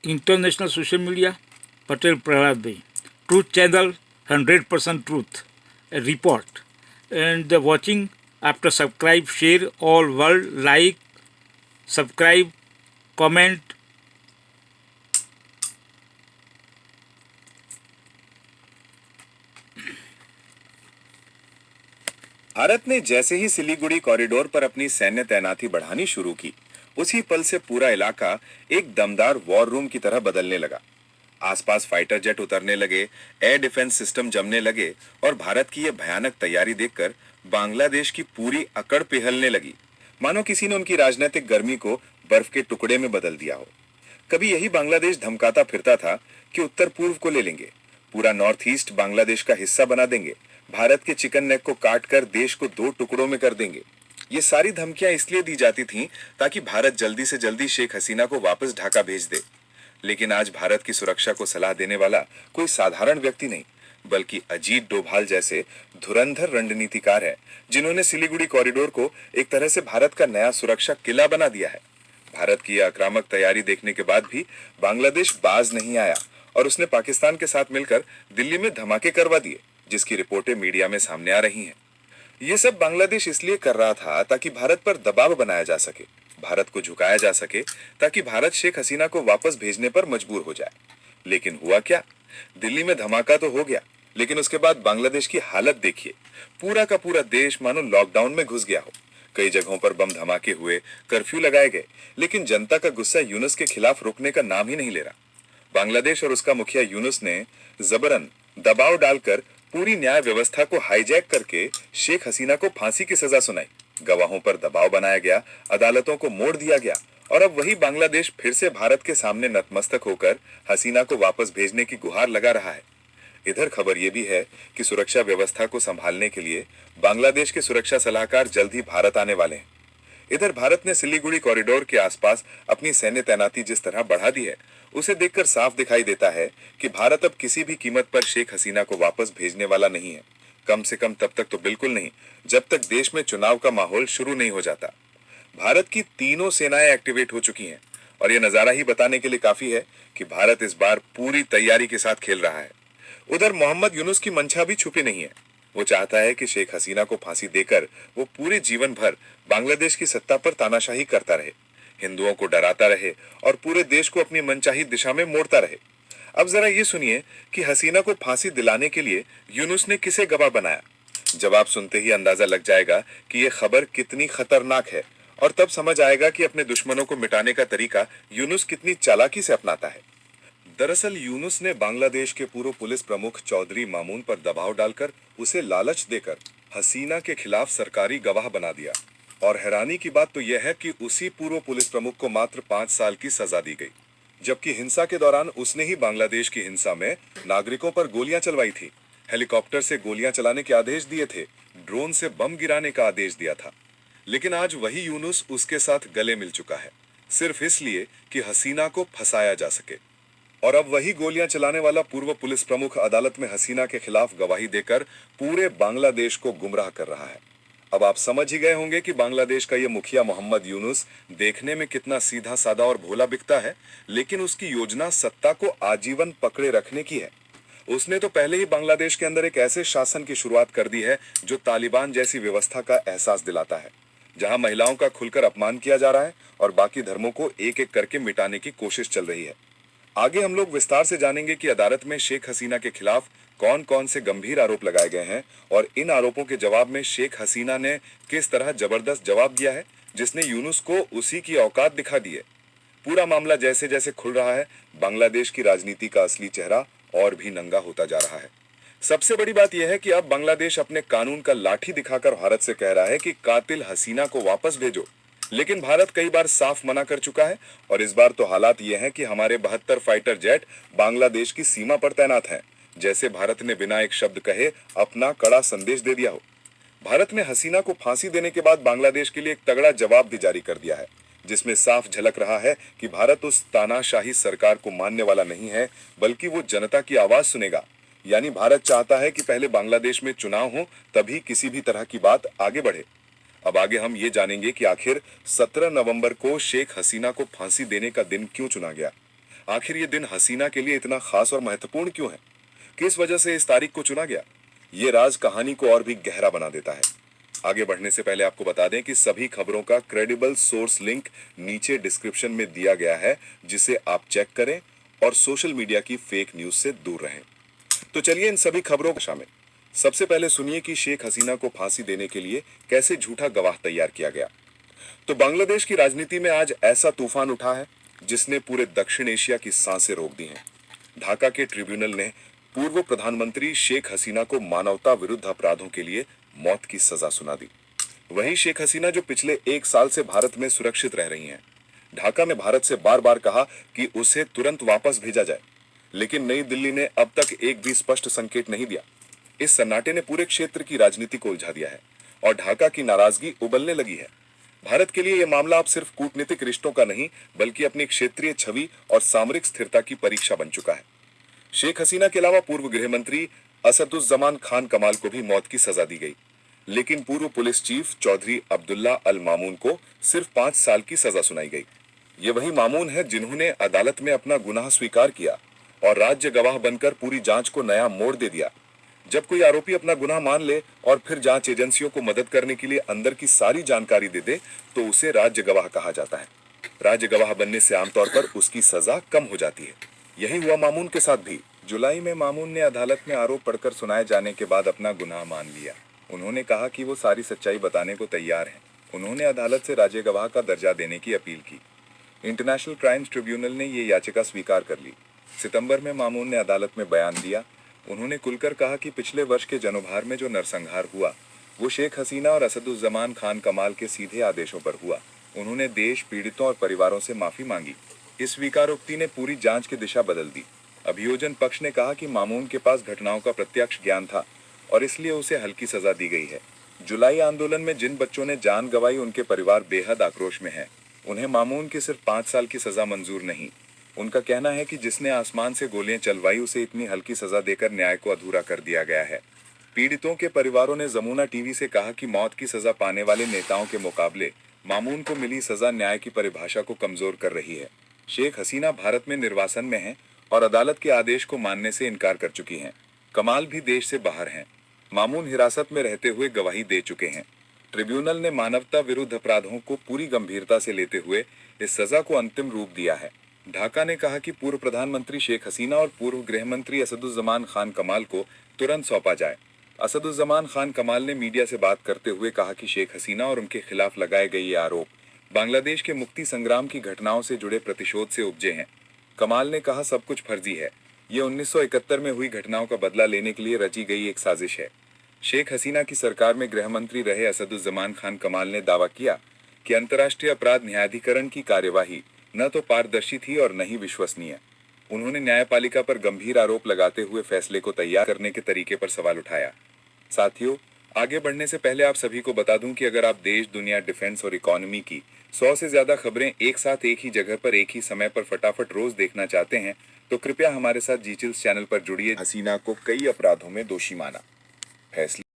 International social media, Patel Prahlad Bhai. Truth channel, 100% truth. A report. And the watching after subscribe, share all world, like, subscribe, comment. Bharat ने जैसे ही Siliguri corridor पर अपनी सैन्य तैनाती बढ़ानी शुरू की, उसी पल से पूरा इलाका एक दमदार वॉर रूम की तरह बदलने लगा। आसपास फाइटर जेट उतरने लगे, एयर डिफेंस सिस्टम जमने लगे और भारत की यह भयानक तैयारी देखकर बांग्लादेश की पूरी अकड़ पिघलने लगी, मानो किसी ने उनकी राजनीतिक गर्मी को बर्फ के टुकड़े में बदल दिया हो। कभी यही बांग्लादेश धमकाता फिरता था कि उत्तर पूर्व को ले लेंगे, पूरा नॉर्थ ईस्ट बांग्लादेश का हिस्सा बना देंगे, भारत के चिकन नेक को काट कर देश को दो टुकड़ों में कर देंगे। ये सारी धमकियां इसलिए दी जाती थीं ताकि भारत जल्दी से जल्दी शेख हसीना को वापस ढाका भेज दे। लेकिन आज भारत की सुरक्षा को सलाह देने वाला कोई साधारण व्यक्ति नहीं, बल्कि अजीत डोभाल जैसे धुरंधर रणनीतिकार है, जिन्होंने सिलीगुड़ी कॉरिडोर को एक तरह से भारत का नया सुरक्षा किला बना दिया है। भारत की यह आक्रामक तैयारी देखने के बाद भी बांग्लादेश बाज नहीं आया और उसने पाकिस्तान के साथ मिलकर दिल्ली में धमाके करवा दिए, जिसकी रिपोर्टें मीडिया में सामने आ रही हैं। ये सब बांग्लादेश इसलिए कर रहा था ताकि भारत पर दबाव बनाया जा सके, भारत को झुकाया जा सके, ताकि भारत शेख हसीना को वापस भेजने पर मजबूर हो जाए। लेकिन हुआ क्या? दिल्ली में धमाका तो हो गया, लेकिन उसके बाद बांग्लादेश की हालत देखिए। पूरा का पूरा देश मानो लॉकडाउन में घुस गया हो। कई जगहों पर बम धमाके हुए, कर्फ्यू लगाए गए, लेकिन जनता का गुस्सा यूनुस के खिलाफ रुकने का नाम ही नहीं ले रहा। बांग्लादेश और उसका मुखिया यूनुस ने जबरन दबाव डालकर पूरी न्याय व्यवस्था को हाईजैक करके शेख हसीना को फांसी की सजा सुनाई। गवाहों पर दबाव बनाया गया, अदालतों को मोड़ दिया गया और अब वही बांग्लादेश फिर से भारत के सामने नतमस्तक होकर हसीना को वापस भेजने की गुहार लगा रहा है। इधर खबर यह भी है कि सुरक्षा व्यवस्था को संभालने के लिए बांग्लादेश के सुरक्षा सलाहकार जल्द ही भारत आने वाले हैं। इधर भारत ने सिलीगुड़ी कॉरिडोर के आसपास अपनी सैन्य तैनाती जिस तरह बढ़ा दी है, उसे देखकर साफ दिखाई देता है कि भारत अब किसी भी कीमत पर शेख हसीना को वापस भेजने वाला नहीं है। कम से कम तब तक तो बिल्कुल नहीं, जब तक देश में चुनाव का माहौल शुरू नहीं हो जाता। भारत की तीनों सेनाएं एक्टिवेट हो चुकी हैं और यह नजारा ही बताने के लिए काफी है कि भारत इस बार पूरी तैयारी के साथ खेल रहा है। उधर मोहम्मद यूनुस की मंशा भी छुपी नहीं है। वो चाहता है कि शेख हसीना को फांसी देकर वो पूरे जीवन भर बांग्लादेश की सत्ता पर तानाशाही करता रहे, हिंदुओं को डराता रहे और पूरे देश को अपनी मनचाही दिशा में मोड़ता रहे। अब जरा ये सुनिए कि हसीना को फांसी दिलाने के लिए यूनुस ने किसे गवाह बनाया। जवाब सुनते ही अंदाजा लग जाएगा कि ये खबर कितनी खतरनाक है और तब समझ आएगा कि अपने दुश्मनों को मिटाने का तरीका यूनुस कितनी चालाकी से अपनाता है। दरअसल यूनुस ने बांग्लादेश के पूर्व पुलिस प्रमुख चौधरी मामून पर दबाव डालकर उसे लालच देकर हसीना के खिलाफ सरकारी गवाह बना दिया। और हैरानी की बात तो यह है कि उसी पूर्व पुलिस प्रमुख को मात्र 5 साल की सजा दी गई, जबकि हिंसा के दौरान उसने ही बांग्लादेश की हिंसा में नागरिकों पर गोलियां चलवाई थी, हेलीकॉप्टर से गोलियां चलाने के आदेश दिए थे, ड्रोन से बम गिराने का आदेश दिया था। लेकिन आज वही यूनुस उसके साथ गले मिल चुका है, सिर्फ इसलिए कि हसीना को फंसाया जा सके। और अब वही गोलियां चलाने वाला पूर्व पुलिस प्रमुख अदालत में हसीना के खिलाफ गवाही देकर पूरे बांग्लादेश को गुमराह कर रहा है। अब आप समझ ही गए होंगे कि बांग्लादेश का ये मुखिया मोहम्मद यूनुस देखने में कितना सीधा साधा और भोला दिखता है, लेकिन उसकी योजना सत्ता को आजीवन पकड़े रखने की है। उसने तो पहले ही बांग्लादेश के अंदर एक ऐसे शासन की शुरुआत कर दी है जो तालिबान जैसी व्यवस्था का एहसास दिलाता है, जहां महिलाओं का खुलकर अपमान किया जा रहा है और बाकी धर्मों को एक एक करके मिटाने की कोशिश चल रही है। आगे हम लोग विस्तार से जानेंगे कि अदालत में शेख हसीना के खिलाफ कौन कौन से गंभीर आरोप लगाए गए हैं और इन आरोपों के जवाब में शेख हसीना ने किस तरह जबरदस्त जवाब दिया है, जिसने यूनुस को उसी की औकात दिखा दी है। पूरा मामला जैसे जैसे खुल रहा है, बांग्लादेश की राजनीति का असली चेहरा और भी नंगा होता जा रहा है। सबसे बड़ी बात यह है कि अब बांग्लादेश अपने कानून का लाठी दिखाकर भारत से कह रहा है कि कातिल हसीना को वापस भेजो, लेकिन भारत कई बार साफ मना कर चुका है और इस बार तो हालात ये हैं कि हमारे 72 फाइटर जेट बांग्लादेश की सीमा पर तैनात हैं, जैसे भारत ने बिना एक शब्द कहे अपना कड़ा संदेश दे दिया हो। भारत ने हसीना को फांसी देने के बाद बांग्लादेश के लिए एक तगड़ा जवाब भी जारी कर दिया है, जिसमें साफ झलक रहा है कि भारत उस तानाशाही सरकार को मानने वाला नहीं है, बल्कि वो जनता की आवाज सुनेगा। यानी भारत चाहता है कि पहले बांग्लादेश में चुनाव हो, तभी किसी भी तरह की बात आगे बढ़े। अब आगे हम ये जानेंगे कि आखिर 17 नवंबर को शेख हसीना को फांसी देने का दिन क्यों चुना गया। आखिर ये दिन हसीना के लिए इतना खास और महत्वपूर्ण क्यों है? किस वजह से इस तारीख को चुना गया? ये राज कहानी को और भी गहरा बना देता है। आगे बढ़ने से पहले आपको बता दें कि सभी खबरों का क्रेडिबल सोर्स लिंक नीचे डिस्क्रिप्शन में दिया गया है, जिसे आप चेक करें और सोशल मीडिया की फेक न्यूज से दूर रहें। तो चलिए इन सभी खबरों को शामिल। सबसे पहले सुनिए कि शेख हसीना को फांसी देने के लिए कैसे झूठा गवाह तैयार किया गया। तो बांग्लादेश की राजनीति में आज ऐसा तूफान उठा है जिसने पूरे दक्षिण एशिया की सांसें रोक दी हैं। ढाका के ट्रिब्यूनल ने पूर्व प्रधानमंत्री शेख हसीना को मानवता विरुद्ध अपराधों के लिए मौत की सजा सुना दी। वहीं शेख हसीना जो पिछले 1 साल से भारत में सुरक्षित रह रही हैं, ढाका ने भारत से बार बार कहा कि उसे तुरंत वापस भेजा जाए, लेकिन नई दिल्ली ने अब तक एक भी स्पष्ट संकेत नहीं दिया। इस सन्नाटे ने पूरे क्षेत्र की राजनीति को उलझा दिया है और ढाका की नाराजगी उबलने लगी है। भारत के लिए यह मामला अब सिर्फ कूटनीतिक रिश्तों का नहीं, बल्कि अपनी क्षेत्रीय छवि और सामरिक स्थिरता की परीक्षा बन चुका है। शेख हसीना के अलावा पूर्व गृह मंत्री असदुज्जमान खान कमाल को भी मौत की सजा दी गई, लेकिन पूर्व पुलिस चीफ चौधरी अब्दुल्ला अल मामून को सिर्फ 5 साल की सजा सुनाई गई। ये वही मामून है जिन्होंने अदालत में अपना गुनाह स्वीकार किया और राज्य गवाह बनकर पूरी जांच को नया मोड़ दे दिया। जब कोई आरोपी अपना गुनाह मान ले और फिर जांच एजेंसियों को मदद करने के लिए अंदर की सारी जानकारी दे दे, तो उसे राज्य गवाह कहा जाता है। राज्य गवाह बनने से आमतौर पर उसकी सजा कम हो जाती है। यही हुआ मामून के साथ भी। जुलाई में मामून ने अदालत में आरोप पढ़कर सुनाए जाने के बाद अपना गुनाह मान लिया। उन्होंने कहा कि वो सारी सच्चाई बताने को तैयार हैं। उन्होंने अदालत से राज्य गवाह का दर्जा देने की अपील की। इंटरनेशनल क्राइम्स ट्रिब्यूनल ने ये याचिका स्वीकार कर ली। सितंबर में मामून ने अदालत में बयान दिया। उन्होंने खुलकर कहा कि पिछले वर्ष के जनवरी में जो नरसंहार हुआ वो शेख हसीना और असदुज्जमान खान कमाल के सीधे आदेशों पर हुआ। उन्होंने देश, पीड़ितों और परिवारों से माफी मांगी। इस स्वीकारोक्ति ने पूरी जांच की दिशा बदल दी। अभियोजन पक्ष ने कहा कि मामून के पास घटनाओं का प्रत्यक्ष ज्ञान था और इसलिए उसे हल्की सजा दी गई है। जुलाई आंदोलन में जिन बच्चों ने जान गंवाई, उनके परिवार बेहद आक्रोश में हैं। उन्हें मामून की सिर्फ 5 साल की सजा मंजूर नहीं। उनका कहना है कि जिसने आसमान से गोलियां चलवाई उसे इतनी हल्की सजा देकर न्याय को अधूरा कर दिया गया है। पीड़ितों के परिवारों ने जमुना टीवी से कहा कि मौत की सजा पाने वाले नेताओं के मुकाबले मामून को मिली सजा न्याय की परिभाषा को कमजोर कर रही है। शेख हसीना भारत में निर्वासन में हैं और अदालत के आदेश को मानने से इनकार कर चुकी हैं। कमाल भी देश से बाहर हैं। मामून हिरासत में रहते हुए गवाही दे चुके हैं। ट्रिब्यूनल ने मानवता विरुद्ध अपराधों को पूरी गंभीरता से लेते हुए इस सजा को अंतिम रूप दिया है। ढाका ने कहा कि पूर्व प्रधानमंत्री शेख हसीना और पूर्व गृह मंत्री असदुज्जमान खान कमाल को तुरंत सौंपा जाए। असदुज्जमान खान कमाल ने मीडिया से बात करते हुए कहा कि शेख हसीना और उनके खिलाफ लगाए गए ये आरोप बांग्लादेश के मुक्ति संग्राम की घटनाओं से जुड़े प्रतिशोध से उपजे हैं। कमाल ने कहा, सब कुछ फर्जी है। ये 1971 में हुई घटनाओं का बदला लेने के लिए रची गई एक साजिश है। शेख हसीना की सरकार में गृह मंत्री रहे असदुज्जमान खान कमाल ने दावा किया कि अंतर्राष्ट्रीय अपराध न्यायाधिकरण की कार्यवाही न तो पारदर्शी थी और न ही विश्वसनीय। उन्होंने न्यायपालिका पर गंभीर आरोप लगाते हुए फैसले को तैयार करने के तरीके पर सवाल उठाया। साथियों, आगे बढ़ने से पहले आप सभी को बता दूं कि अगर आप देश, दुनिया, डिफेंस और इकोनॉमी की 100 से ज्यादा खबरें एक साथ एक ही जगह पर एक ही समय पर फटाफट रोज देखना चाहते हैं, तो कृपया हमारे साथ जी चिल्स चैनल पर जुड़िए। हसीना को कई अपराधों में दोषी माना। फैसले